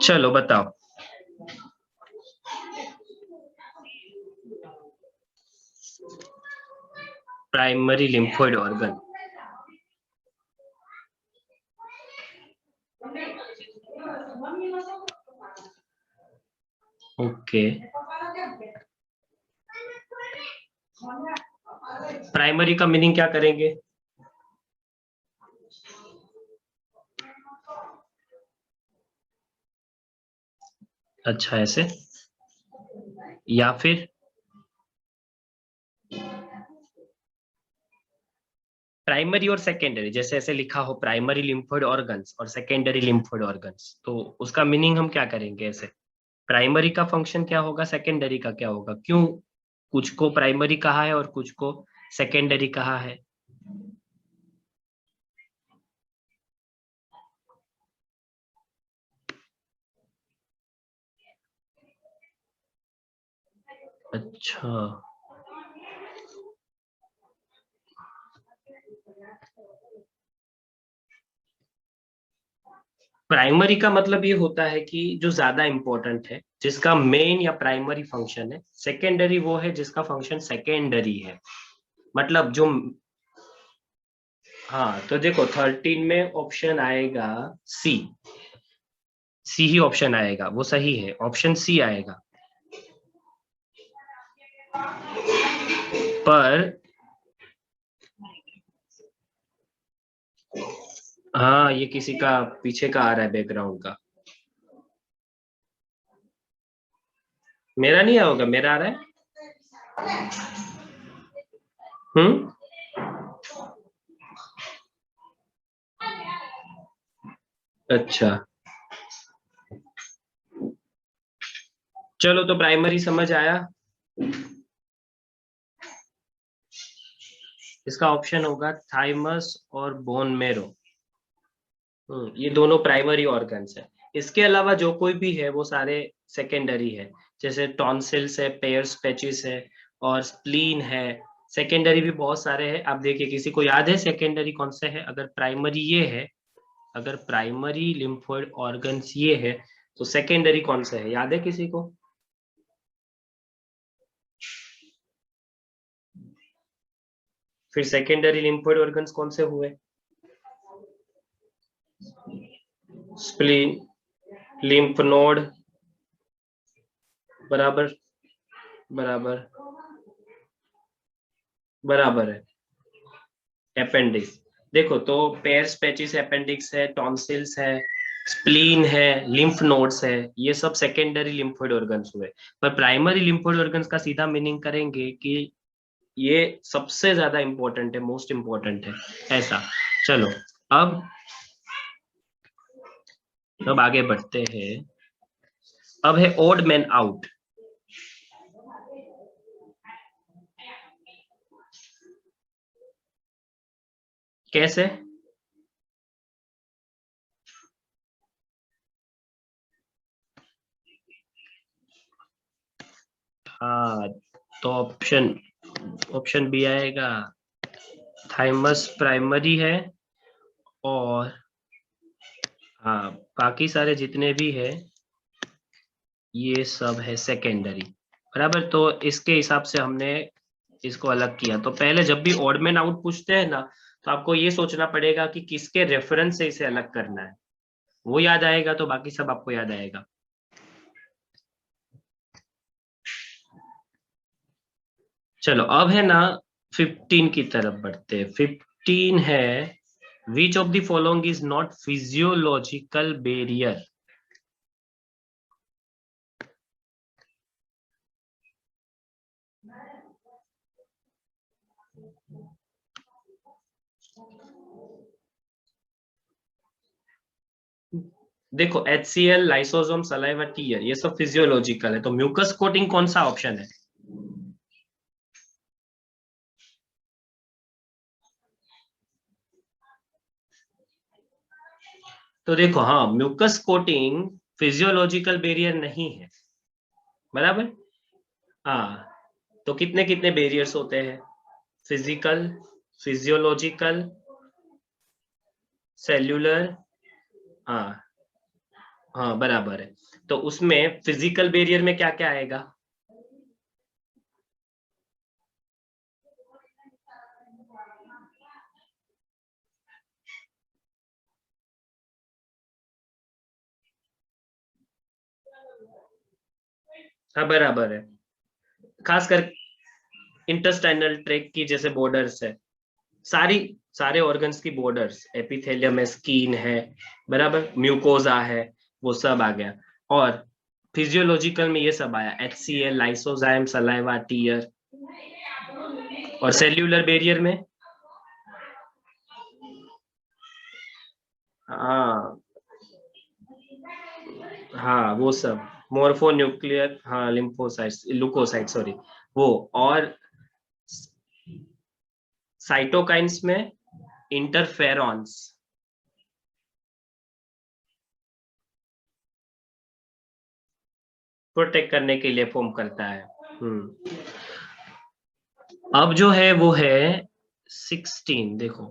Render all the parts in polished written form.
चलो बताओ। Primary lymphoid organ. Okay, primary का मीनिंग क्या करेंगे? अच्छा, ऐसे या फिर प्राइमरी और सेकेंडरी, जैसे ऐसे लिखा हो प्राइमरी लिम्फोइड ऑर्गन्स और सेकेंडरी लिम्फोइड ऑर्गन्स, तो उसका मीनिंग हम क्या करेंगे? ऐसे प्राइमरी का फंक्शन क्या होगा, सेकेंडरी का क्या होगा, क्यों कुछ को प्राइमरी कहा है और कुछ को सेकेंडरी कहा है? अच्छा, प्राइमरी का मतलब ये होता है कि जो ज्यादा इंपॉर्टेंट है, जिसका मेन या प्राइमरी फंक्शन है। सेकेंडरी वो है जिसका फंक्शन सेकेंडरी है, मतलब जो। हाँ, तो देखो 13 में ऑप्शन आएगा सी। सी ही ऑप्शन आएगा, वो सही है, ऑप्शन सी आएगा। पर हाँ, ये किसी का पीछे का आ रहा है, बैकग्राउंड का। मेरा नहीं होगा, मेरा आ रहा है। हम्म। अच्छा, चलो तो प्राइमरी समझ आया। इसका ऑप्शन होगा थाइमस और बोन मेरो। ये दोनों प्राइमरी ऑर्गन्स है। इसके अलावा जो कोई भी है वो सारे सेकेंडरी है। जैसे टॉन्सिल्स है, पेयर्स पैचिस है, और स्प्लीन है। सेकेंडरी भी बहुत सारे हैं। आप देखिए, किसी को याद है सेकेंडरी कौन से है? अगर प्राइमरी ये है, अगर प्राइमरी लिम्फोइड ऑर्गन्स ये है, तो सेकेंडरी कौन से है, याद है किसी को? फिर सेकेंडरी लिम्फोइड ऑर्गन्स कौन से हुए? स्प्लीन, लिम्फ नोड, बराबर, बराबर, बराबर है। अपेंडिक्स, देखो तो पेयर्स पैचिस अपेंडिक्स है, टॉन्सिल्स है, स्प्लीन है, लिम्फ नोड्स है, ये सब सेकेंडरी लिम्फोइड ऑर्गन्स हुए। पर प्राइमरी लिम्फोइड ऑर्गन्स का सीधा मीनिंग करेंगे कि ये सबसे ज्यादा इंपॉर्टेंट है, मोस्ट इंपॉर्टेंट है, ऐसा। चलो, अब अब आगे बढ़ते हैं। अब है ओड मैन आउट। कैसे? हाँ, तो ऑप्शन ऑप्शन बी आएगा। थाइमस प्राइमरी है, और हाँ, बाकी सारे जितने भी है ये सब है सेकेंडरी। बराबर, तो इसके हिसाब से हमने इसको अलग किया। तो पहले जब भी ऑड मैन आउट पूछते हैं ना, तो आपको ये सोचना पड़ेगा कि किसके रेफरेंस से इसे अलग करना है। वो याद आएगा तो बाकी सब आपको याद आएगा। चलो, अब है ना 15 की तरफ बढ़ते हैं। 15 है, which of the following is not physiological barrier. देखो, HCl, लाइसोसोम, सलाइवा, टीयर, ये सब फिजियोलॉजिकल है, तो म्यूकस कोटिंग कौन सा ऑप्शन है? तो देखो, हाँ, म्यूकस कोटिंग फिजियोलॉजिकल बैरियर नहीं है, बराबर। हाँ, तो कितने कितने बैरियर्स होते हैं? Physical, physiological, cellular. हाँ, हाँ बराबर है। तो उसमें फिजिकल बैरियर में क्या क्या आएगा? हाँ बराबर है। खासकर इंटेस्टाइनल ट्रैक्ट की जैसे बॉर्डर्स है, सारी सारे ऑर्गन्स की बॉर्डर्स, एपिथेलियम है, स्किन है, बराबर, म्यूकोजा है, वो सब आ गया। और फिजियोलॉजिकल में ये सब आया, HCl, लाइसोजाइम, सलाइवा, टीयर। और सेल्यूलर बैरियर में, हाँ हाँ वो सब, मोर्फो न्यूक्लियर, हाँ लिम्फोसाइट्स, लुकोसाइट सॉरी, वो। और साइटोकाइंस में इंटरफेरॉन्स, प्रोटेक्ट करने के लिए फॉर्म करता है। हम्म। अब जो है वो है 16, देखो।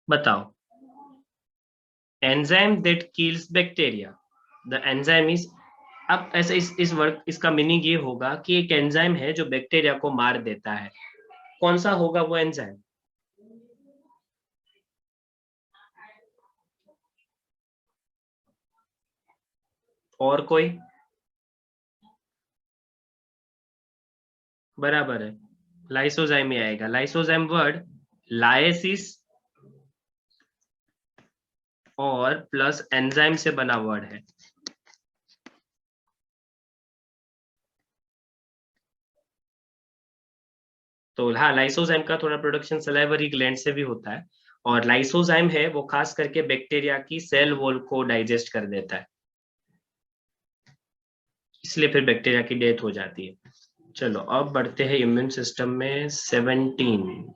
बताओ, enzyme that kills bacteria, the enzyme is, अब ऐसे इस वर्ड, इसका मीनिंग ये होगा कि एक एंजाइम है जो बैक्टीरिया को मार देता है। कौन सा होगा वो एंजाइम? और कोई? बराबर है, लाइसोजाइम ही आएगा। लाइसोजाइम वर्ड लाइसिस और प्लस एंजाइम से बना वर्ड है। तो हाँ, लाइसोजाइम का थोड़ा प्रोडक्शन सलाइवरी ग्लैंड से भी होता है। और लाइसोजाइम है वो खास करके बैक्टीरिया की सेल वॉल को डाइजेस्ट कर देता है, इसलिए फिर बैक्टीरिया की डेथ हो जाती है। चलो अब बढ़ते हैं इम्यून सिस्टम में। 17,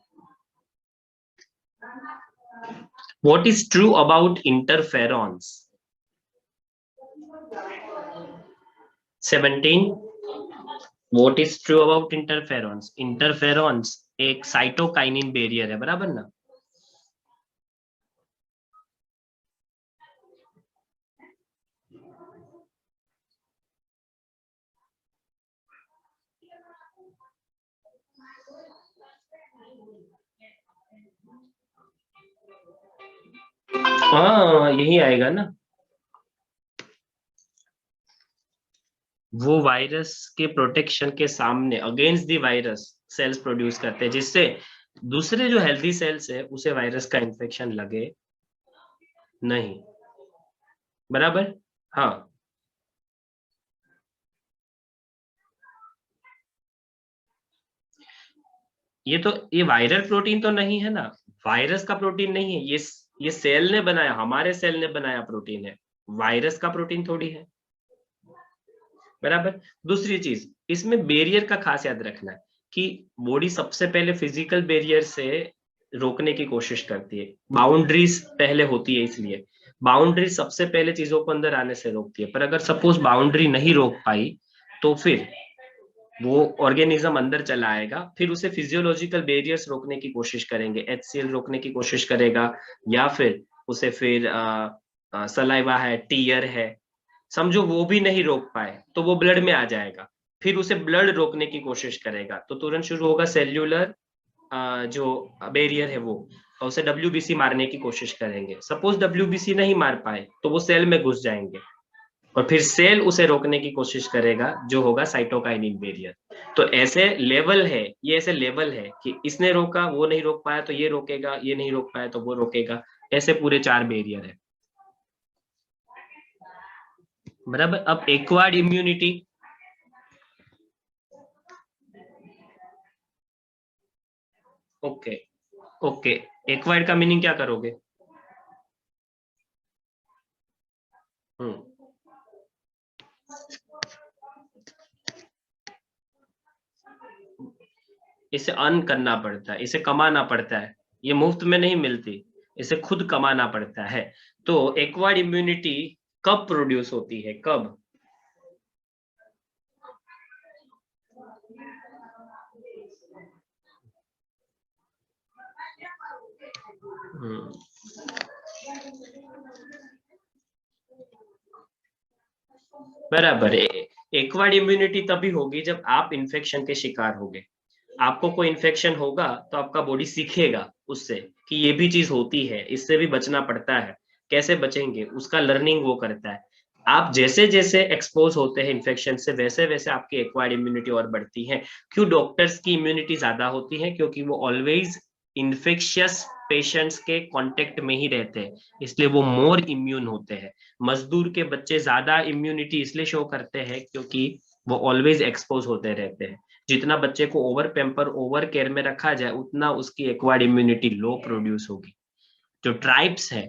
what is true about interferons? 17, what is true about interferons? Interferons एक साइटोकाइनिन बैरियर है, बराबर ना? हाँ यही आएगा ना। वो वायरस के प्रोटेक्शन के सामने, against the virus, sales produce करते हैं, जिससे दूसरे जो हेल्दी सेल्स है उसे वायरस का इन्फेक्शन लगे नहीं। बराबर। हाँ, ये वायरल प्रोटीन तो नहीं है ना, वायरस का प्रोटीन नहीं है ये सेल ने बनाया, हमारे सेल ने बनाया प्रोटीन है, वायरस का प्रोटीन थोड़ी है। बराबर। दूसरी चीज, इसमें बैरियर का खास याद रखना है कि बॉडी सबसे पहले फिजिकल बैरियर से रोकने की कोशिश करती है, बाउंड्रीज पहले होती है, इसलिए बाउंड्री सबसे पहले चीजों को अंदर आने से रोकती है। पर अगर सपोज बाउंड्री नहीं रोक पाई, तो फिर वो ऑर्गेनिज्म अंदर चला आएगा, फिर उसे फिजियोलॉजिकल बैरियर्स रोकने की कोशिश करेंगे, HCl रोकने की कोशिश करेगा, या फिर उसे फिर सलाइवा है, टीयर है, समझो वो भी नहीं रोक पाए तो वो ब्लड में आ जाएगा, फिर उसे ब्लड रोकने की कोशिश करेगा, तो तुरंत शुरू होगा सेल्यूलर जो बैरियर है वो, और उसे WBC मारने की कोशिश करेंगे। सपोज WBC नहीं मार पाए तो वो सेल में घुस जाएंगे, और फिर सेल उसे रोकने की कोशिश करेगा, जो होगा साइटोकाइनिन बैरियर। तो ऐसे लेवल है, ये ऐसे लेवल है कि इसने रोका, वो नहीं रोक पाया तो ये रोकेगा, ये नहीं रोक पाया तो वो रोकेगा, ऐसे पूरे 4 बैरियर है। बराबर। अब acquired immunity, okay okay, acquired का मीनिंग क्या करोगे? हम्म, इसे अर्न करना पड़ता है, इसे कमाना पड़ता है, ये मुफ्त में नहीं मिलती, इसे खुद कमाना पड़ता है। तो एक्वायर्ड इम्यूनिटी कब प्रोड्यूस होती है, कब? हम्म, बराबर है। एक्वायर्ड इम्यूनिटी तभी होगी जब आप इन्फेक्शन के शिकार होगे। आपको कोई इन्फेक्शन होगा तो आपका बॉडी सीखेगा उससे कि ये भी चीज होती है, इससे भी बचना पड़ता है। कैसे बचेंगे उसका लर्निंग वो करता है। आप जैसे जैसे एक्सपोज होते हैं इन्फेक्शन से, वैसे वैसे आपकी एक्वायर्ड इम्यूनिटी और बढ़ती है। क्यों डॉक्टर्स की इम्यूनिटी ज्यादा होती है? क्योंकि वो ऑलवेज इन्फेक्शियस पेशेंट्स के कांटेक्ट में ही रहते हैं, इसलिए वो मोर इम्यून होते हैं। मजदूर के बच्चे ज्यादा इम्यूनिटी इसलिए शो करते हैं क्योंकि वो ऑलवेज एक्सपोज होते रहते हैं। जितना बच्चे को ओवर पेम्पर ओवर केयर में रखा जाए उतना उसकी एक्वायर्ड इम्यूनिटी लो प्रोड्यूस होगी। जो ट्राइब्स है,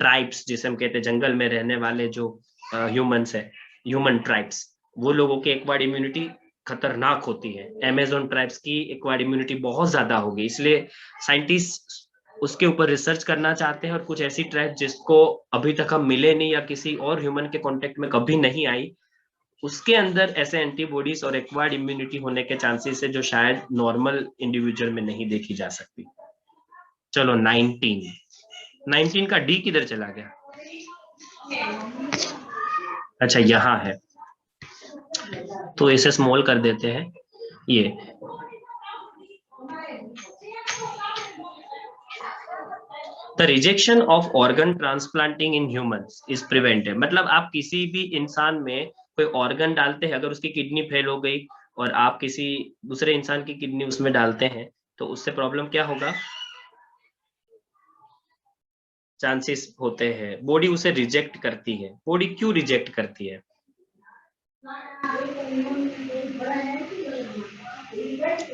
ट्राइब्स जिसे हम कहते हैं जंगल में रहने वाले जो ह्यूमंस है, ह्यूमन ट्राइब्स, वो लोगों की एक्वायर्ड इम्यूनिटी खतरनाक होती है। अमेजोन ट्राइब्स की एक्वायर्ड इम्यूनिटी बहुत ज्यादा होगी, इसलिए साइंटिस्ट उसके ऊपर रिसर्च करना चाहते हैं। और कुछ ऐसी ट्राइब जिसको अभी तक हम मिले नहीं या किसी और ह्यूमन के कांटेक्ट में कभी नहीं आई, उसके अंदर ऐसे एंटीबॉडीज और एक्वायर्ड इम्यूनिटी होने के चांसेस है जो शायद नॉर्मल इंडिविजुअल में नहीं देखी जा सकती। चलो 19 का डी किधर चला गया? अच्छा यहाँ है, तो इसे स्मॉल कर देते हैं। ये the rejection of organ transplanting in humans is prevented. मतलब आप किसी भी इंसान में कोई ऑर्गन डालते हैं, अगर उसकी किडनी फेल हो गई और आप किसी दूसरे इंसान की किडनी उसमें डालते हैं तो उससे प्रॉब्लम क्या होगा? चांसेस होते हैं बॉडी उसे रिजेक्ट करती है। बॉडी क्यों रिजेक्ट करती है?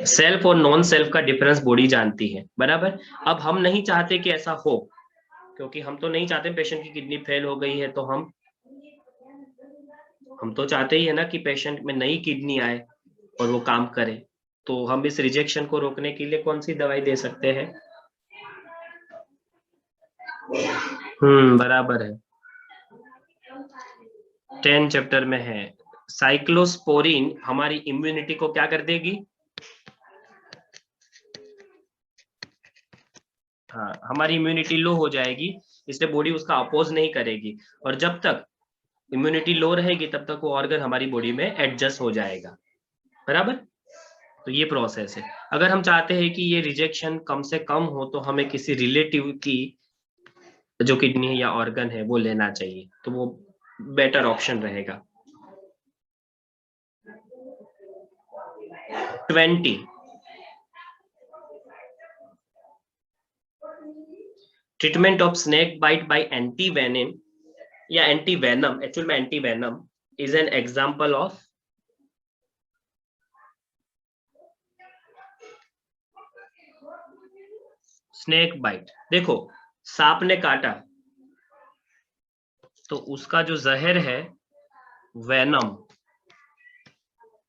सेल्फ और नॉन सेल्फ का डिफरेंस बॉडी जानती है, बराबर। अब हम नहीं चाहते कि ऐसा हो, क्योंकि हम तो नहीं चाहते पेशेंट की किडनी फेल हो गई है तो हम तो चाहते ही है ना कि पेशेंट में नई किडनी आए और वो काम करे। तो हम इस रिजेक्शन को रोकने के लिए कौन सी दवाई दे सकते हैं? बराबर है, 10 चैप्टर में है। साइक्लोस्पोरिन हमारी इम्यूनिटी को क्या कर देगी? हाँ, हमारी इम्यूनिटी लो हो जाएगी, इसलिए बॉडी उसका अपोज नहीं करेगी। और जब तक इम्यूनिटी लो रहेगी तब तक वो ऑर्गन हमारी बॉडी में एडजस्ट हो जाएगा, बराबर। तो ये प्रोसेस है। अगर हम चाहते हैं कि ये रिजेक्शन कम से कम हो तो हमें किसी रिलेटिव की जो किडनी है या ऑर्गन है वो लेना चाहिए, तो वो बेटर ऑप्शन रहेगा। 20 treatment of snake bite by anti venom या एंटी वेनम, एक्चुअल में anti venom is an example of snake bite. देखो, सांप ने काटा तो उसका जो जहर है वेनम,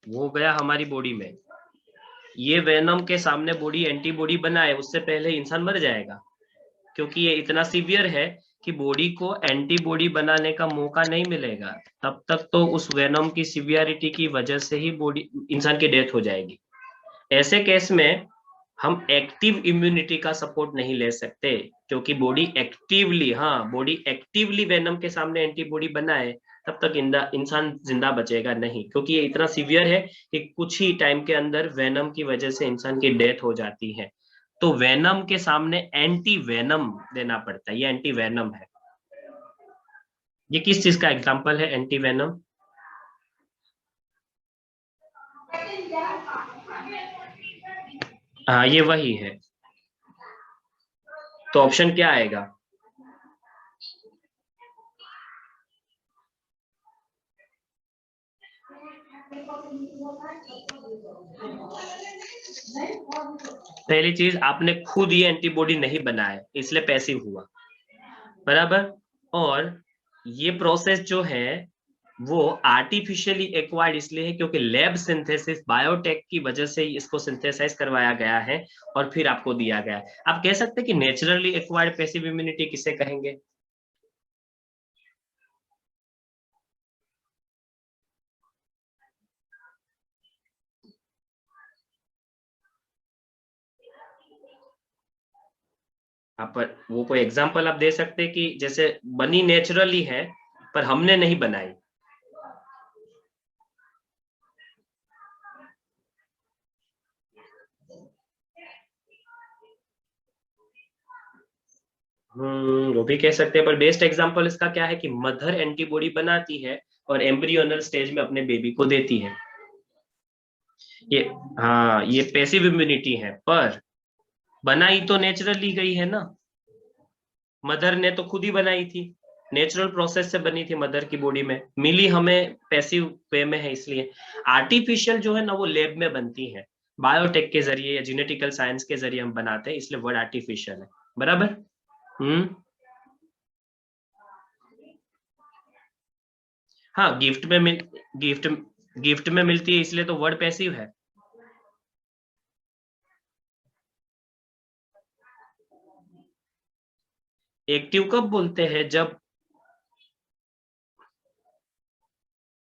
वो गया हमारी बॉडी में। ये वेनम के सामने बॉडी एंटीबॉडी बनाए उससे पहले इंसान मर जाएगा, क्योंकि ये इतना सीवियर है कि बॉडी को एंटीबॉडी बनाने का मौका नहीं मिलेगा। तब तक तो उस वेनम की सीवियरिटी की वजह से ही बॉडी इंसान की डेथ हो जाएगी। ऐसे केस में हम एक्टिव इम्यूनिटी का सपोर्ट नहीं ले सकते, क्योंकि बॉडी एक्टिवली वेनम के सामने एंटीबॉडी बनाए तब तक इंसान जिंदा बचेगा नहीं, क्योंकि ये इतना सीवियर है कि कुछ ही टाइम के अंदर वेनम की वजह से इंसान की डेथ हो जाती है। तो वेनम के सामने एंटी वेनम देना पड़ता है, ये एंटी वेनम है। ये किस चीज का एग्जाम्पल है एंटी वेनम? हाँ, ये वही है। तो ऑप्शन क्या आएगा? पहली चीज, आपने खुद ये एंटीबॉडी नहीं बनाया इसलिए पैसिव हुआ, बराबर। और ये प्रोसेस जो है वो आर्टिफिशियली एक्वायर्ड इसलिए है क्योंकि लैब सिंथेसिस बायोटेक की वजह से ही इसको सिंथेसाइज करवाया गया है और फिर आपको दिया गया है। आप कह सकते हैं कि नेचुरली एक्वायर्ड पैसिव इम्यूनिटी किसे कहेंगे? आप वो कोई एग्जांपल आप दे सकते हैं कि जैसे बनी नेचुरली है पर हमने नहीं बनाई। वो भी कह सकते हैं, पर बेस्ट एग्जांपल इसका क्या है कि मदर एंटीबॉडी बनाती है और एम्ब्रियोनल स्टेज में अपने बेबी को देती है। ये, हाँ, ये पैसिव इम्यूनिटी है, पर बनाई तो नेचुरली गई है ना। मदर ने तो खुद ही बनाई थी, नेचुरल प्रोसेस से बनी थी, मदर की बॉडी में मिली, हमें पैसिव वे में है। इसलिए आर्टिफिशियल जो है ना वो लैब में बनती है, बायोटेक के जरिए या जेनेटिकल साइंस के जरिए हम बनाते हैं, इसलिए वर्ड आर्टिफिशियल है। बराबर। हम्म। हाँ, गिफ्ट गिफ्ट में मिलती है, इसलिए तो वर्ड पैसिव है। एक्टिव कब बोलते हैं? जब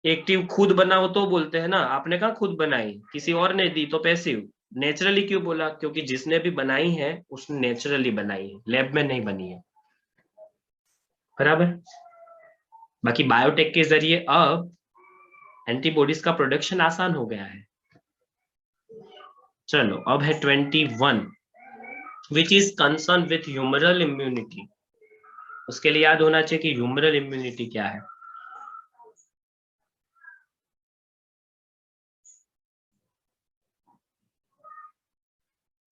एक्टिव खुद बनाओ तो बोलते हैं ना, आपने कहा खुद बनाई, किसी और ने दी तो पैसिव। नेचुरली क्यों बोला? क्योंकि जिसने भी बनाई है उसने नेचुरली बनाई है, लैब में नहीं बनी है। बराबर। बाकी बायोटेक के जरिए अब एंटीबॉडीज का प्रोडक्शन आसान हो गया है। चलो, अब है 21, which is concern with humoral immunity. उसके लिए याद होना चाहिए कि ह्यूमरल इम्यूनिटी क्या है।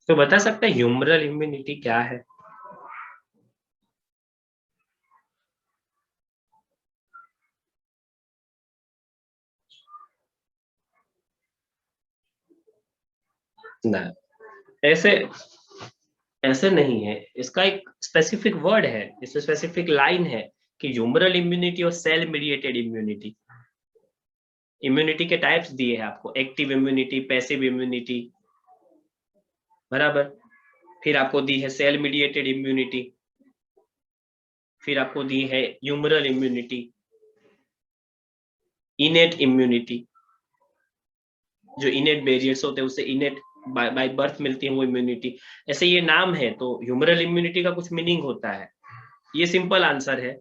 तो बता सकते हैं ह्यूमरल इम्यूनिटी क्या है? ना, ऐसे ऐसे नहीं है, इसका एक स्पेसिफिक वर्ड है, इसमें स्पेसिफिक लाइन है कि ह्यूमरल इम्यूनिटी और सेल मीडिएटेड इम्यूनिटी। इम्यूनिटी के टाइप्स दिए हैं आपको, एक्टिव इम्यूनिटी, पैसिव इम्यूनिटी। बराबर। फिर आपको दी है सेल मीडिएटेड इम्यूनिटी, फिर आपको दी है ह्यूमरल इम्यूनिटी, इनेट इम्यूनिटी, जो इनेट बैरियर्स होते हैं उससे इनेट बाय बर्थ मिलती है वो इम्यूनिटी। ऐसे ये नाम है, तो ह्यूमरल इम्यूनिटी का कुछ मीनिंग होता है। ये सिंपल आंसर है,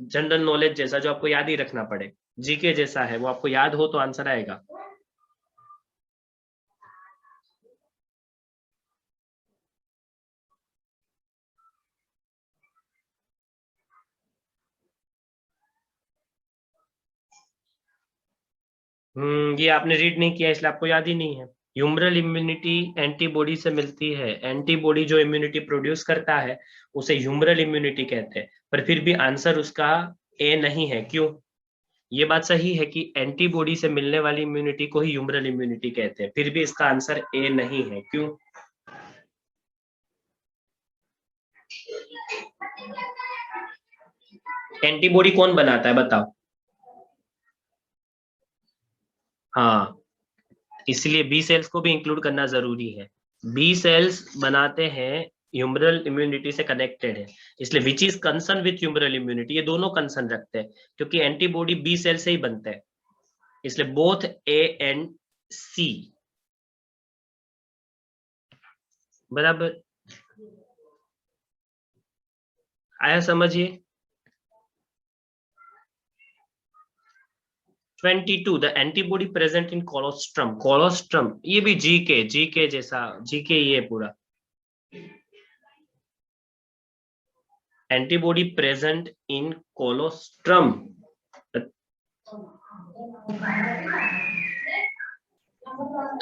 जनरल नॉलेज जैसा, जो आपको याद ही रखना पड़े, जीके जैसा है, वो आपको याद हो तो आंसर आएगा। ये आपने रीड नहीं किया इसलिए आपको याद ही नहीं है। ह्यूमरल इम्यूनिटी एंटीबॉडी से मिलती है, एंटीबॉडी जो इम्यूनिटी प्रोड्यूस करता है उसे ह्यूमरल इम्यूनिटी कहते हैं, पर फिर भी आंसर उसका ए नहीं है। क्यों? ये बात सही है कि एंटीबॉडी से मिलने वाली इम्यूनिटी को ही ह्यूमरल इम्यूनिटी कहते हैं, फिर भी इसका आंसर ए नहीं है। क्यों? एंटीबॉडी कौन बनाता है बताओ? हाँ, इसलिए बी सेल्स को भी इंक्लूड करना जरूरी है। बी सेल्स बनाते हैं, ह्यूमरल इम्यूनिटी से कनेक्टेड है, इसलिए which is concern with humoral immunity, ये दोनों कंसर्न रखते हैं, क्योंकि एंटीबॉडी बी सेल से ही बनते हैं, इसलिए बोथ ए एंड सी। बराबर। आया समझिए। 22, the antibody present in colostrum. Colostrum ये भी जी के जैसा, जी के ये पूरा एंटीबॉडी प्रेजेंट इन कोलोस्ट्रम।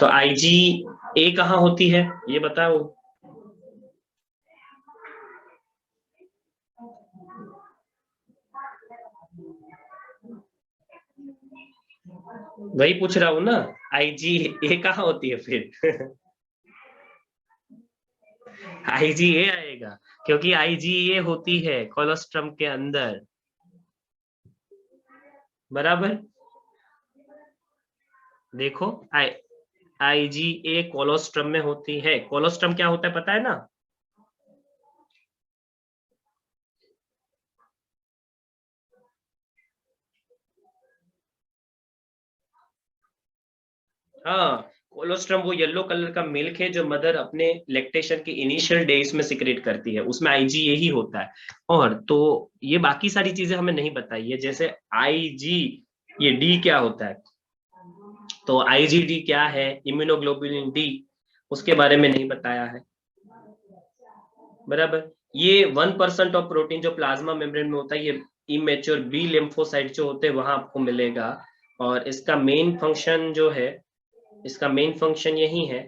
तो आईजी ए कहाँ होती है ये बताओ? वही पूछ रहा हूँ ना, आईजी ए कहाँ होती है फिर? आईजी ए आएगा, क्योंकि आईजी ए होती है कोलोस्ट्रम के अंदर। बराबर। देखो, आईजीए कोलोस्ट्रम में होती है। कोलोस्ट्रम क्या होता है पता है ना? हाँ, कोलोस्ट्रम वो येलो कलर का मिल्क है जो मदर अपने लैक्टेशन के इनिशियल डेज में सिक्रेट करती है, उसमें आईजी यही होता है। और तो ये बाकी सारी चीजें हमें नहीं बताई है, जैसे आईजी, ये डी क्या होता है, तो आईजीडी क्या है, इम्यूनोग्लोबुलिन डी, उसके बारे में नहीं बताया है। बराबर। ये 1% ऑफ प्रोटीन जो प्लाज्मा मेम्ब्रेन में होता है, ये इमेच्योर बी लिम्फोसाइट जो होते हैं वहां आपको मिलेगा। और इसका मेन फंक्शन जो है, इसका मेन फंक्शन यही है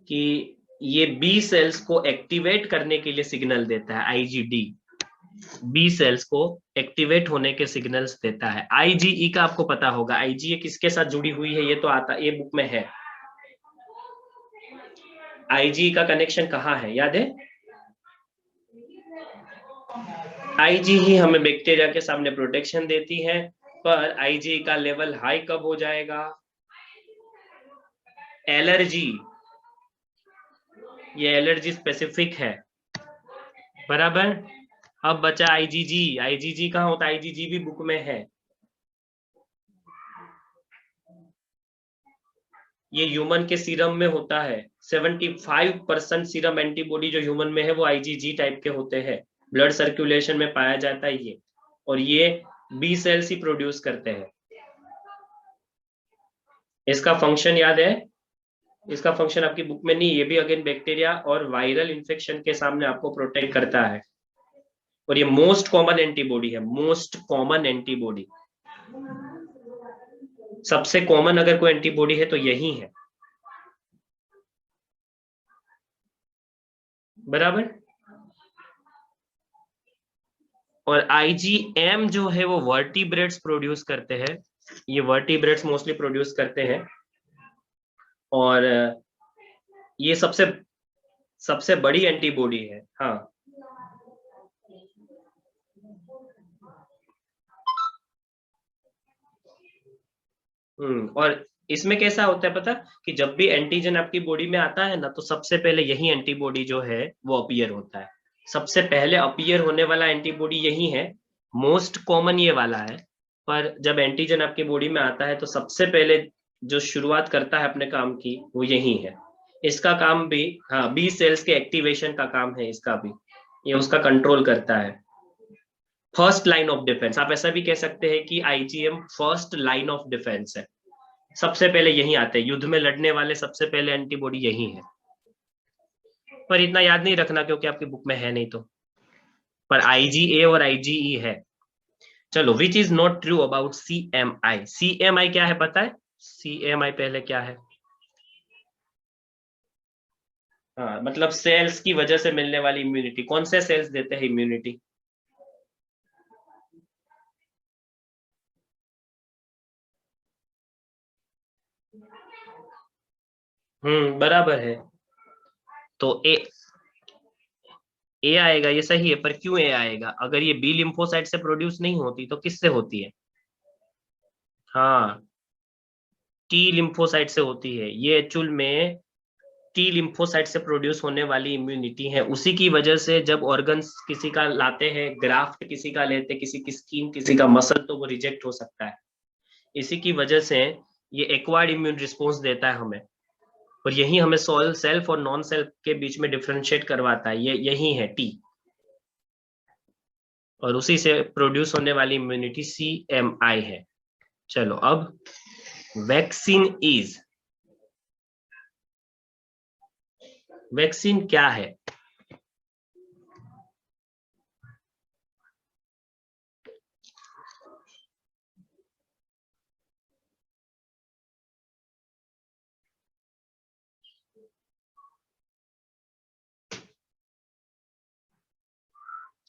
कि ये बी सेल्स को एक्टिवेट करने के लिए सिग्नल देता है। आईजीडी बी सेल्स को एक्टिवेट होने के सिग्नल्स देता है। आईजीई का आपको पता होगा, आईजीई किसके साथ जुड़ी हुई है, ये तो आता, ये बुक में है। आईजीई का कनेक्शन कहाँ है, याद है? आईजी ही हमें बैक्टीरिया के सामने प्रोटेक्शन देती है, पर आईजी का लेवल हाई कब हो जाएगा? एलर्जी, ये एलर्जी स्पेसिफिक है। बराबर। अब बचा आईजीजी, आईजीजी कहाँ होता है? आईजीजी भी बुक में है। ये ह्यूमन के सीरम में होता है। 75% सीरम एंटीबॉडी जो ह्यूमन में है वो आईजीजी टाइप के होते हैं, ब्लड सर्कुलेशन में पाया जाता है ये, और ये बी सेल्स ही प्रोड्यूस करते हैं। इसका फंक्शन याद है? इसका फंक्शन आपकी बुक में नहीं, ये भी अगेन बैक्टीरिया और वायरल इंफेक्शन के सामने आपको प्रोटेक्ट करता है। और ये मोस्ट कॉमन एंटीबॉडी है, मोस्ट कॉमन एंटीबॉडी, सबसे कॉमन अगर कोई एंटीबॉडी है तो यही है। बराबर। और आईजीएम जो है वो वर्टिब्रेट्स प्रोड्यूस करते हैं, ये वर्टिब्रेट्स मोस्टली प्रोड्यूस करते हैं। और ये सबसे सबसे बड़ी एंटीबॉडी है। हाँ, और इसमें कैसा होता है पता, कि जब भी एंटीजन आपकी बॉडी में आता है ना, तो सबसे पहले यही एंटीबॉडी जो है वो अपीयर होता है। सबसे पहले अपीयर होने वाला एंटीबॉडी यही है, मोस्ट कॉमन ये वाला है। पर जब एंटीजन आपकी बॉडी में आता है तो सबसे पहले जो शुरुआत करता है अपने काम की वो यही है। इसका काम भी, हाँ, बी सेल्स के एक्टिवेशन का काम है इसका भी, ये उसका कंट्रोल करता है। फर्स्ट लाइन ऑफ डिफेंस, आप ऐसा भी कह सकते हैं कि IgM first line of defence है। सबसे पहले यही आते हैं, युद्ध में लड़ने वाले सबसे पहले एंटीबॉडी यही है। पर इतना याद नहीं रखना क्योंकि आपकी बुक में है नहीं तो। पर आईजीए और आईजीई है। चलो, which is not true about CMI. CMI क्या है पता है? सीएमआई पहले क्या है? हाँ, मतलब सेल्स की वजह से मिलने वाली इम्यूनिटी। कौन से सेल्स देते हैं इम्यूनिटी? बराबर है। तो ए आएगा, ये सही है। पर क्यों ए आएगा? अगर ये बी लिम्फोसाइट से प्रोड्यूस नहीं होती तो किससे होती है? हाँ, टी लिम्फोसाइट से होती है। ये एक्चुअल में टी लिम्फोसाइट से प्रोड्यूस होने वाली इम्यूनिटी है। उसी की वजह से जब ऑर्गन्स किसी का लाते हैं, ग्राफ्ट किसी का लेते, किसी की स्किन, किसी का मसल, तो वो रिजेक्ट हो सकता है। इसी की वजह से ये एक्वायर्ड इम्यून रिस्पॉन्स देता है हमें। और यही हमें सेल्फ और नॉन सेल्फ के बीच में डिफरेंशिएट करवाता है, ये यही है टी। और उसी से प्रोड्यूस होने वाली इम्यूनिटी सीएमआई है। चलो, अब वैक्सीन इज, वैक्सीन क्या है?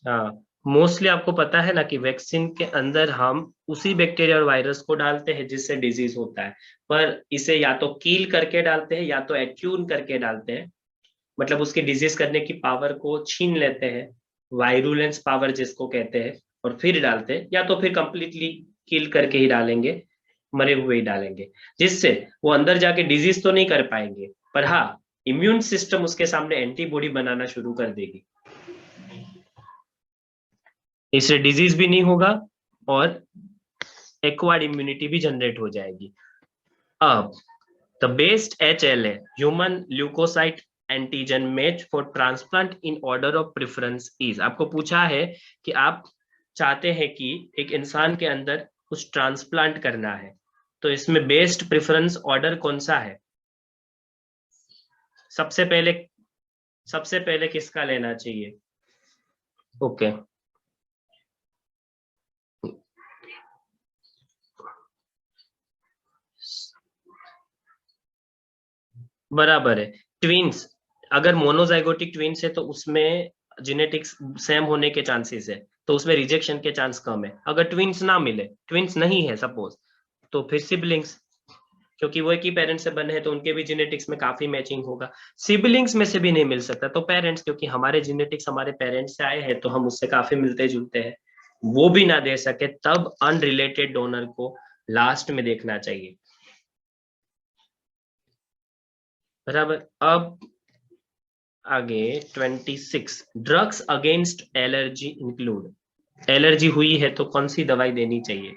हाँ, मोस्टली आपको पता है ना कि वैक्सीन के अंदर हम उसी बैक्टीरिया और वायरस को डालते हैं जिससे डिजीज होता है। पर इसे या तो कील करके डालते हैं या तो एक्यून करके डालते हैं, मतलब उसकी डिजीज करने की पावर को छीन लेते हैं, वायरुलेंस पावर जिसको कहते हैं, और फिर डालते हैं। या तो फिर कंप्लीटली किल करके ही डालेंगे, मरे हुए ही डालेंगे, जिससे वो अंदर जाके डिजीज तो नहीं कर पाएंगे, पर हाँ, इम्यून सिस्टम उसके सामने एंटीबॉडी बनाना शुरू कर देगी। इससे डिजीज भी नहीं होगा और एक्वायर्ड इम्यूनिटी भी जनरेट हो जाएगी। अब the best HLA human leukocyte antigen match for transplant in order of preference is. आपको पूछा है कि आप चाहते हैं कि एक इंसान के अंदर कुछ ट्रांसप्लांट करना है, तो इसमें बेस्ट प्रेफरेंस ऑर्डर कौन सा है? सबसे पहले किसका लेना चाहिए? ओके बराबर है। ट्विंस, अगर मोनोजाइगोटिक ट्विंस है तो उसमें जेनेटिक्स सेम होने के चांसेस है, तो उसमें रिजेक्शन के चांस कम है। अगर ट्विंस ना मिले, ट्विंस नहीं है सपोज, तो फिर सिबलिंग्स, क्योंकि वो एक ही पेरेंट्स से बने हैं तो उनके भी जेनेटिक्स में काफी मैचिंग होगा। सिबलिंग्स में से भी नहीं मिल सकता तो पेरेंट्स, क्योंकि हमारे जेनेटिक्स हमारे पेरेंट्स से आए हैं तो हम उससे काफी मिलते जुलते हैं। वो भी ना दे सके तब अनरिलेटेड डोनर को लास्ट में देखना चाहिए। बराबर। अब आगे 26, drugs against allergy include. Allergy हुई है तो कौन सी दवाई देनी चाहिए?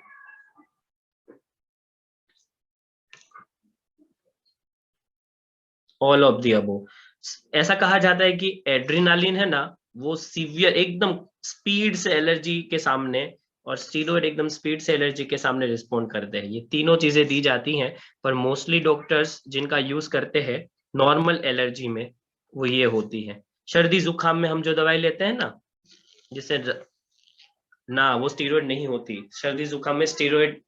ऑल ऑफ दी अबो। ऐसा कहा जाता है कि एड्रेनालिन है ना, वो सीवियर एकदम स्पीड से एलर्जी के सामने, और स्टीरॉयड एकदम स्पीड से एलर्जी के सामने रिस्पॉन्ड करते हैं। ये तीनों चीजें दी जाती हैं, पर मोस्टली डॉक्टर्स जिनका यूज करते हैं नॉर्मल एलर्जी में वो ये होती है। सर्दी जुकाम में हम जो दवाई लेते हैं ना, जिससे ना वो स्टीरॉयड नहीं होती। सर्दी जुकाम में स्टीरॉयड,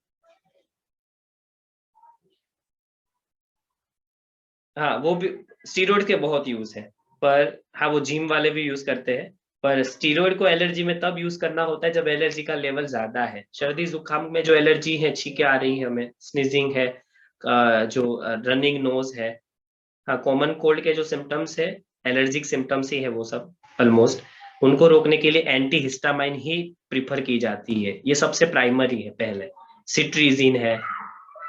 हाँ वो भी स्टीरॉयड के बहुत यूज है, पर हाँ वो जिम वाले भी यूज करते हैं। पर स्टीरॉयड को एलर्जी में तब यूज करना होता है जब एलर्जी का लेवल ज्यादा है। सर्दी जुकाम में जो एलर्जी है, छींके आ रही है हमें, स्नीजिंग है, जो रनिंग नोज है, हाँ कॉमन कोल्ड के जो सिम्टम्स है, एलर्जिक सिम्टम्स ही है वो सब ऑलमोस्ट, उनको रोकने के लिए एंटी हिस्टामाइन ही प्रिफर की जाती है। ये सबसे प्राइमरी है पहले। सिट्रीजिन है,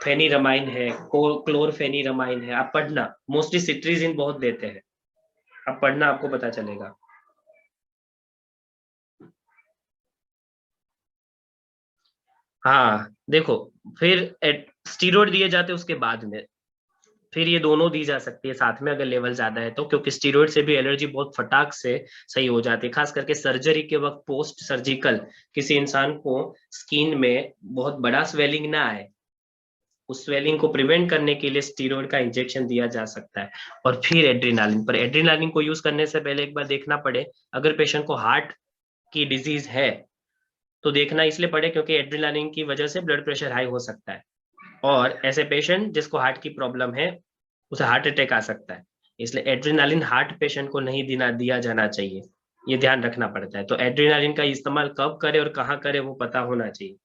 फेनिरमाइन है, क्लोरफेनिरमाइन है। आप पढ़ना, मोस्टली सिट्रीजिन बहुत देते हैं, आप पढ़ना आपको पता चलेगा। हाँ देखो, फिर स्टीरॉयड दिए जाते हैं उसके बाद में, फिर ये दोनों दी जा सकती है साथ में अगर लेवल ज्यादा है तो, क्योंकि स्टीरॉयड से भी एलर्जी बहुत फटाक से सही हो जाती है, खास करके सर्जरी के वक्त पोस्ट सर्जिकल किसी इंसान को स्किन में बहुत बड़ा स्वेलिंग ना आए, उस स्वेलिंग को प्रिवेंट करने के लिए स्टीरॉयड का इंजेक्शन दिया जा सकता है। और फिर एड्रेनालिन, पर एड्रेनालिन को यूज करने से पहले एक बार देखना पड़े, अगर पेशेंट को हार्ट की डिजीज है तो देखना इसलिए पड़े क्योंकि एड्रेनालिन की वजह से ब्लड प्रेशर हाई हो सकता है, और ऐसे पेशेंट जिसको हार्ट की प्रॉब्लम है उसे हार्ट अटैक आ सकता है। इसलिए एड्रेनालिन हार्ट पेशेंट को नहीं दिया जाना चाहिए, ये ध्यान रखना पड़ता है। तो एड्रेनालिन का इस्तेमाल कब करे और कहाँ करे वो पता होना चाहिए।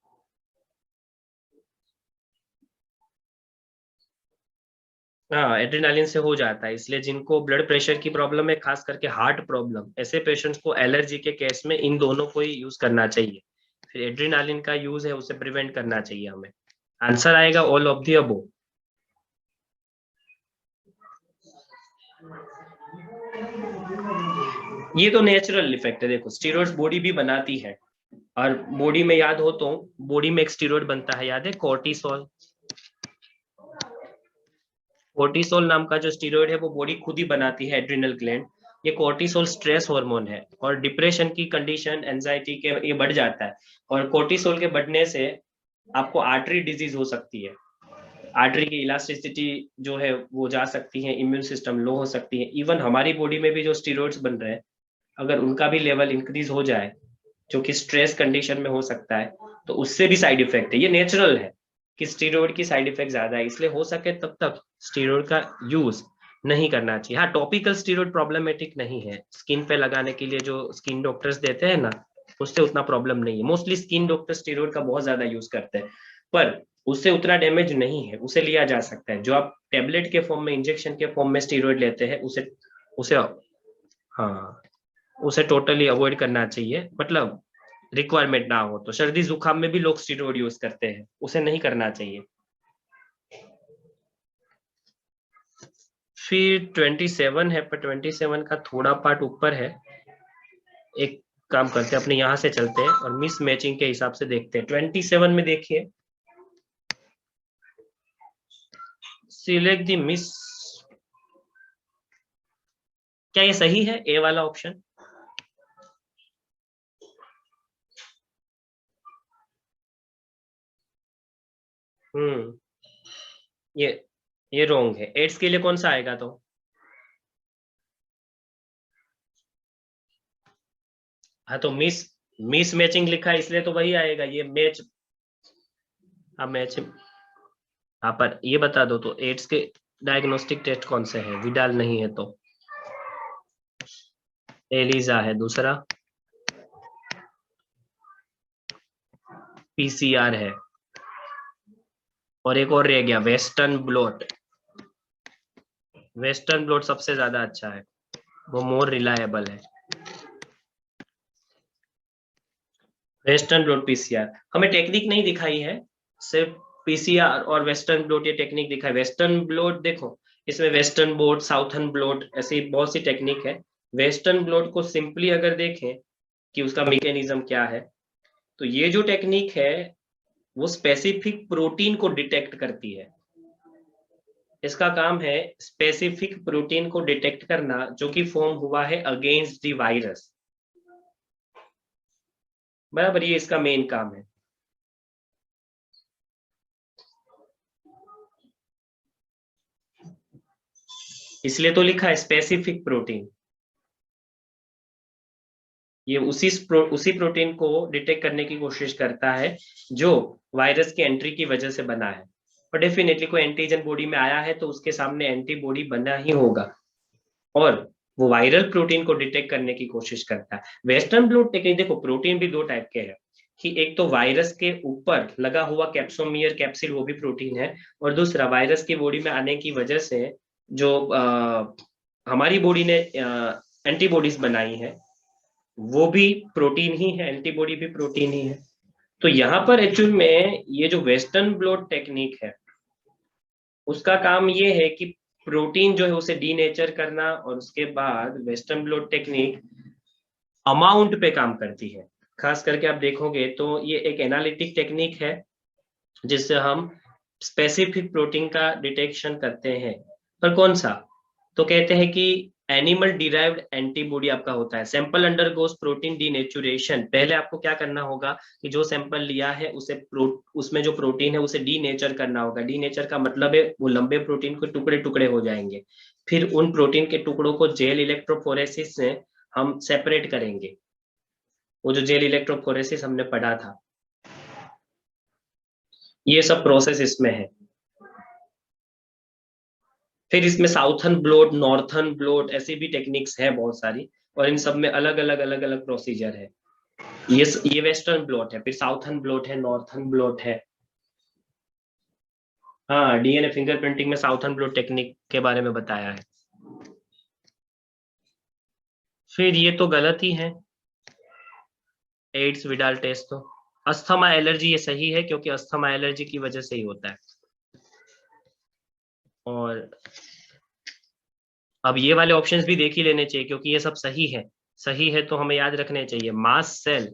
हाँ एड्रेनालिन से हो जाता है, इसलिए जिनको ब्लड प्रेशर की प्रॉब्लम है, खास करके हार्ट प्रॉब्लम, ऐसे पेशेंट्स को एलर्जी के केस में इन दोनों को ही यूज करना चाहिए। फिर एड्रेनालिन का यूज है उसे प्रिवेंट करना चाहिए हमें। आंसर आएगा ऑल ऑफ दी अबो। ये तो नेचुरल इफेक्ट है। देखो स्टीरॉइड्स बॉडी भी बनाती है, और बॉडी में याद हो तो बॉडी में एक स्टीरॉइड बनता है, याद है, कोर्टिसोल। कोर्टिसोल नाम का जो स्टीरॉइड है वो बॉडी खुद ही बनाती है, एड्रिनल ग्लैंड। ये कोर्टिसोल स्ट्रेस हार्मोन है, और डिप्रेशन की कंडीशन, एंजाइटी के ये बढ़ जाता है, और कोर्टिसोल के बढ़ने से आपको आर्टरी डिजीज हो सकती है। आर्टरी की इलास्टिसिटी जो है वो जा सकती है, इम्यून सिस्टम लो हो सकती है। इवन हमारी बॉडी में भी जो स्टीरॉइड्स बन रहे हैं, अगर उनका भी लेवल इंक्रीज हो जाए, जो कि स्ट्रेस कंडीशन में हो सकता है, तो उससे भी साइड इफेक्ट है। ये नेचुरल है कि स्टीरॉयड की साइड इफेक्ट ज्यादा है, इसलिए हो सके तब तक स्टीरॉयड का यूज नहीं करना चाहिए। हाँ टॉपिकल स्टीरॉयड प्रॉब्लमेटिक नहीं है, स्किन पे लगाने के लिए जो स्किन डॉक्टर्स देते हैं ना, उससे उतना प्रॉब्लम नहीं है। मोस्टली स्किन डॉक्टर स्टीरॉयड का बहुत ज्यादा यूज करते हैं, पर उससे उतना डैमेज नहीं है, उसे लिया जा सकता है। जो आप टेबलेट के फॉर्म में, इंजेक्शन के फॉर्म में स्टीरॉयड लेते हैं, उसे उसे हाँ उसे टोटली अवॉइड करना चाहिए, मतलब रिक्वायरमेंट ना हो तो। सर्दी जुकाम में भी लोग स्टीरॉयड यूज करते हैं, उसे नहीं करना चाहिए। फिर 27 है, पर 27 का थोड़ा पार्ट ऊपर है। एक काम करते हैं, अपने यहाँ से चलते हैं और मिस मैचिंग के हिसाब से देखते हैं। 27 में देखिए, सिलेक्ट द मिस, क्या ये सही है ए वाला ऑप्शन? हम्म, ये ये रॉन्ग है। एड्स के लिए कौन सा आएगा तो? हाँ तो मिस, मिस मैचिंग लिखा है इसलिए तो वही आएगा, ये मैच। हाँ मैच। हाँ पर ये बता दो तो एड्स के डायग्नोस्टिक टेस्ट कौन से हैं? विडाल नहीं है तो एलिजा है दूसरा, पीसीआर है, और एक और रह गया वेस्टर्न ब्लॉट। वेस्टर्न ब्लॉट सबसे ज्यादा अच्छा है, वो मोर रिलायबल है। वेस्टर्न ब्लॉट पीसीआर, हमें टेक्निक नहीं दिखाई है, सिर्फ पीसीआर और वेस्टर्न ब्लॉट ये टेक्निक दिखा है। वेस्टर्न ब्लॉट देखो, इसमें वेस्टर्न ब्लॉट, साउथर्न ब्लॉट, ऐसी बहुत सी टेक्निक है। वेस्टर्न ब्लॉट को सिंपली अगर देखें कि उसका मैकेनिज्म क्या है, तो ये जो टेक्निक है वो स्पेसिफिक प्रोटीन को डिटेक्ट करती है। इसका काम है स्पेसिफिक प्रोटीन को डिटेक्ट करना जो कि फॉर्म हुआ है अगेंस्ट द वायरस, बराबर, ये इसका मेन काम है। इसलिए तो लिखा है स्पेसिफिक प्रोटीन। ये उसी प्रोटीन को डिटेक्ट करने की कोशिश करता है जो वायरस की एंट्री की वजह से बना है। और डेफिनेटली कोई एंटीजन बॉडी में आया है तो उसके सामने एंटीबॉडी बना ही होगा, और वो वायरल प्रोटीन को डिटेक्ट करने की कोशिश करता है। वेस्टर्न ब्लॉट टेक्निक, देखो प्रोटीन भी दो टाइप के हैं, कि एक तो वायरस के ऊपर लगा हुआ कैप्सोमियर कैप्सिड, वो भी प्रोटीन है, और दूसरा वायरस की बॉडी में आने की वजह से जो हमारी बॉडी ने एंटीबॉडीज बनाई है वो भी प्रोटीन ही है, एंटीबॉडी भी प्रोटीन ही है। तो यहाँ पर एक्चुअल में ये जो वेस्टर्न ब्लॉट टेक्निक है उसका काम ये है कि प्रोटीन जो है उसे डीनेचर करना, और उसके बाद वेस्टर्न ब्लॉट टेक्निक अमाउंट पे काम करती है। खास करके आप देखोगे तो ये एक एनालिटिक टेक्निक है जिससे हम स्पेसिफिक प्रोटीन का डिटेक्शन करते हैं। पर कौन सा? तो कहते हैं कि एनिमल डिराइव्ड एंटीबॉडी आपका होता है। Sample undergoes protein denaturation. पहले आपको क्या करना होगा कि जो सैंपल लिया है उसे उसमें जो प्रोटीन है उसे डीनेचर करना होगा। डीनेचर का मतलब है वो लंबे प्रोटीन के टुकड़े टुकड़े हो जाएंगे, फिर उन प्रोटीन के टुकड़ों को जेल इलेक्ट्रोफोरेसिस से हम सेपरेट करेंगे। वो जो जेल इलेक्ट्रोफोरेसिस हमने पढ़ा था, ये सब प्रोसेस इसमें है। फिर इसमें साउथर्न ब्लॉट, नॉर्थर्न ब्लॉट, ऐसी भी टेक्निक्स है बहुत सारी, और इन सब में अलग अलग प्रोसीजर है। ये वेस्टर्न ब्लॉट है, फिर साउथर्न ब्लॉट है, नॉर्थर्न ब्लॉट है। हाँ डीएनए फिंगरप्रिंटिंग में साउथर्न ब्लॉट टेक्निक के बारे में बताया है। फिर ये तो गलत ही है, एड्स विडाल टेस्ट तो। अस्थमा एलर्जी ये सही है क्योंकि अस्थमा एलर्जी की वजह से ही होता है। और अब ये वाले ऑप्शंस भी देख ही लेने चाहिए क्योंकि ये सब सही है। सही है तो हमें याद रखने चाहिए। मास्ट सेल,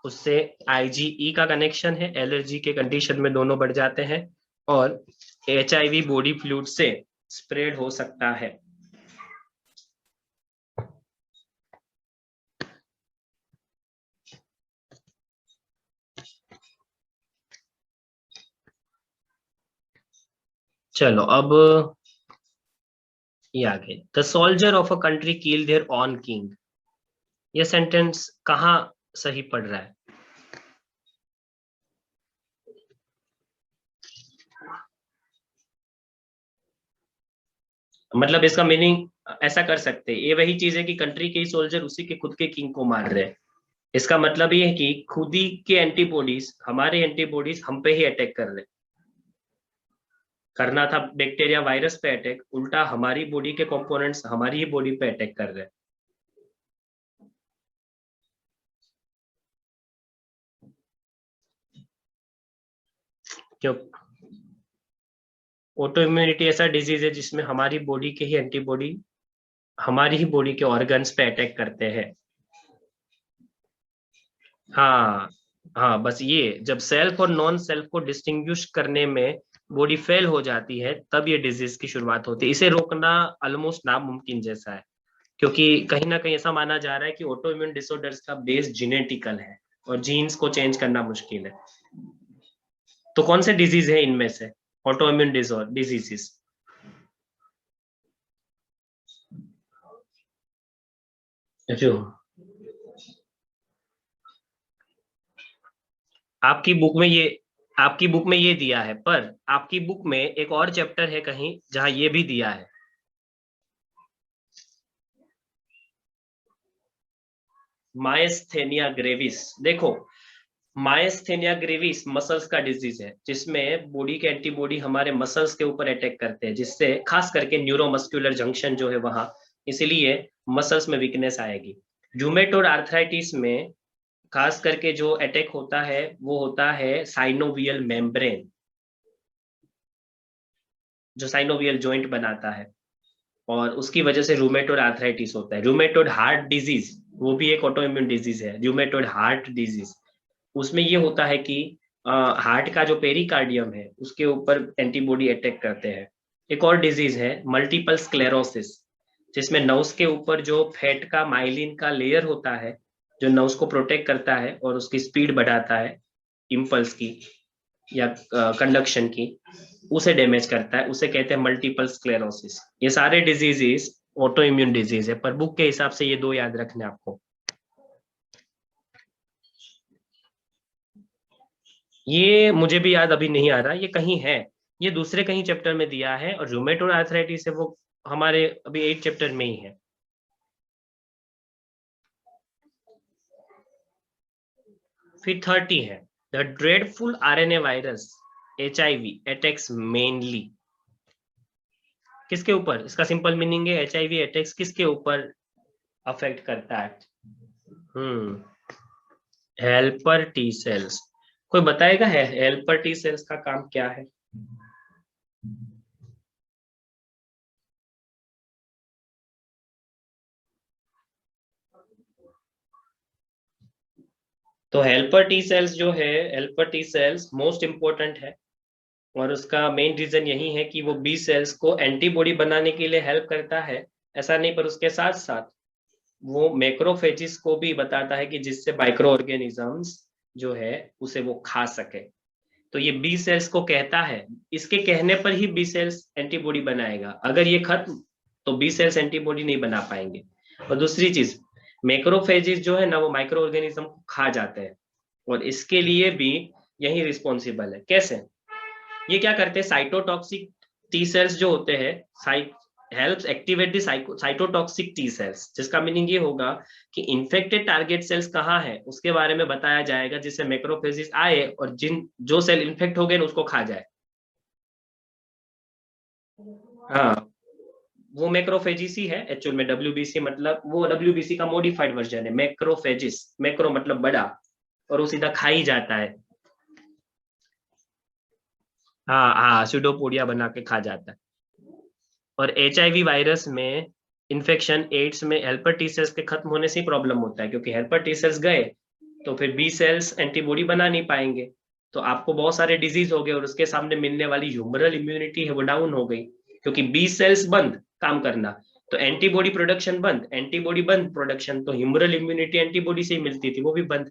उससे आईजीई का कनेक्शन है, एलर्जी के कंडीशन में दोनों बढ़ जाते हैं, और एचआईवी बॉडी फ्लूइड से स्प्रेड हो सकता है। चलो अब ये आगे, the soldier of a country kill their own king. ये सेंटेंस कहाँ सही पड़ रहा है? मतलब इसका मीनिंग ऐसा कर सकते हैं, ये वही चीज है कि कंट्री के सोल्जर उसी के खुद के किंग को मार रहे हैं। इसका मतलब ये है कि खुद ही के एंटीबॉडीज, हमारे एंटीबॉडीज हम पे ही अटैक कर रहे। करना था बैक्टीरिया वायरस पे अटैक, उल्टा हमारी बॉडी के कंपोनेंट्स हमारी ही बॉडी पे अटैक कर रहे हैं। क्यों? ऑटो इम्यूनिटी ऐसा डिजीज है जिसमें हमारी बॉडी के ही एंटीबॉडी हमारी ही बॉडी के ऑर्गन्स पे अटैक करते हैं। हाँ हाँ, बस ये जब सेल्फ और नॉन सेल्फ को डिस्टिंग्विश करने में बॉडी फेल हो जाती है तब ये डिजीज की शुरुआत होती है। इसे रोकना ऑलमोस्ट नामुमकिन जैसा है, क्योंकि कहीं ना कहीं ऐसा माना जा रहा है कि ऑटो इम्यून डिसऑर्डर्स का बेस जेनेटिकल है और जीन्स को चेंज करना मुश्किल है। तो कौन से डिजीज है इनमें से ऑटो इम्यून डिजीजेस? जो आपकी बुक में ये आपकी बुक में ये दिया है, पर आपकी बुक में एक और चैप्टर है कहीं जहां ये भी दिया है। Myasthenia gravis. देखो, मायस्थेनिया ग्रेविस मसल्स का डिजीज है जिसमें बॉडी के एंटीबॉडी हमारे मसल्स के ऊपर अटैक करते हैं, जिससे खास करके न्यूरोमस्कुलर जंक्शन जो है वहां, इसीलिए मसल्स में वीकनेस आएगी। रूमेटॉइड आर्थराइटिस में खास करके जो अटैक होता है वो होता है साइनोवियल मेम्ब्रेन, जो साइनोवियल जॉइंट बनाता है, और उसकी वजह से रूमेटॉइड आर्थराइटिस होता है। रूमेटॉइड हार्ट डिजीज वो भी एक ऑटो इम्यून डिजीज है, रूमेटॉइड हार्ट डिजीज। उसमें ये होता है कि हार्ट का जो पेरिकार्डियम है उसके ऊपर एंटीबॉडी अटैक करते हैं। एक और डिजीज है मल्टीपल स्क्लेरोसिस, जिसमें नर्व्स के ऊपर जो फैट का माइलिन का लेयर होता है, जो नर्व्स को प्रोटेक्ट करता है और उसकी स्पीड बढ़ाता है इम्पल्स की या कंडक्शन की, उसे डैमेज करता है, उसे कहते हैं मल्टीपल स्क्लेरोसिस। ये सारे डिजीजेस ऑटो इम्यून डिजीज है, पर बुक के हिसाब से ये दो याद रखने आपको। ये मुझे भी याद अभी नहीं आ रहा, ये कहीं है, ये दूसरे कहीं चैप्टर में दिया है, और रूमेटॉइड आर्थराइटिस है वो हमारे अभी 8 चैप्टर में ही है। फिर 30 है, the dreadful RNA virus HIV attacks mainly किसके ऊपर? इसका सिंपल मीनिंग है HIV अटैक्स किसके ऊपर अफेक्ट करता है? Helper T cells. कोई बताएगा है हेल्पर टी सेल्स का काम क्या है? तो हेल्पर टी सेल्स जो है, helper T cells most important है, और उसका मेन रीजन यही है कि वो बी सेल्स को एंटीबॉडी बनाने के लिए हेल्प करता है। ऐसा नहीं, पर उसके साथ साथ वो मैक्रोफेजिस को भी बताता है कि जिससे माइक्रो ऑर्गेनिजम्स जो है उसे वो खा सके। तो ये बी सेल्स को कहता है, इसके कहने पर ही बी सेल्स एंटीबॉडी बनाएगा, अगर ये खत्म तो बी सेल्स एंटीबॉडी नहीं बना पाएंगे। और दूसरी चीज, मैक्रोफेजिस जो है ना, वो माइक्रो ऑर्गेनिज्म को खा जाते हैं, और इसके लिए भी यही रिस्पॉन्सिबल है। कैसे? ये क्या करते हैं, साइटोटॉक्सिक टी सेल्स जो होते हैं, helps activate the cytotoxic T cells, जिसका मीनिंग ये होगा कि इन्फेक्टेड टारगेट सेल्स कहाँ है उसके बारे में बताया जाएगा, जिससे मैक्रोफेजिस आए और जिन जो सेल इन्फेक्ट हो गए उसको खा जाए। हाँ, वो मैक्रोफेजिस ही है एक्चुअल में। WBC मतलब वो WBC का मॉडिफाइड वर्जन है मैक्रोफेजिस। मैक्रो मतलब बड़ा, और वो सीधा खा ही जाता है। हाँ हाँ, सुडोपोडिया बना के खा जाता है। और HIV वायरस में इन्फेक्शन, एड्स में हेल्पर टी सेल्स के खत्म होने से ही प्रॉब्लम होता है, क्योंकि हेल्पर टी सेल्स गए तो फिर बी सेल्स एंटीबॉडी बना नहीं पाएंगे, तो आपको बहुत सारे डिजीज हो गए, और उसके सामने मिलने वाली ह्यूमरल इम्यूनिटी है वो डाउन हो गई, क्योंकि बी सेल्स बंद काम करना, तो एंटीबॉडी प्रोडक्शन बंद, एंटीबॉडी बंद प्रोडक्शन, तो ह्यूमरल इम्यूनिटी एंटीबॉडी से ही मिलती थी वो भी बंद।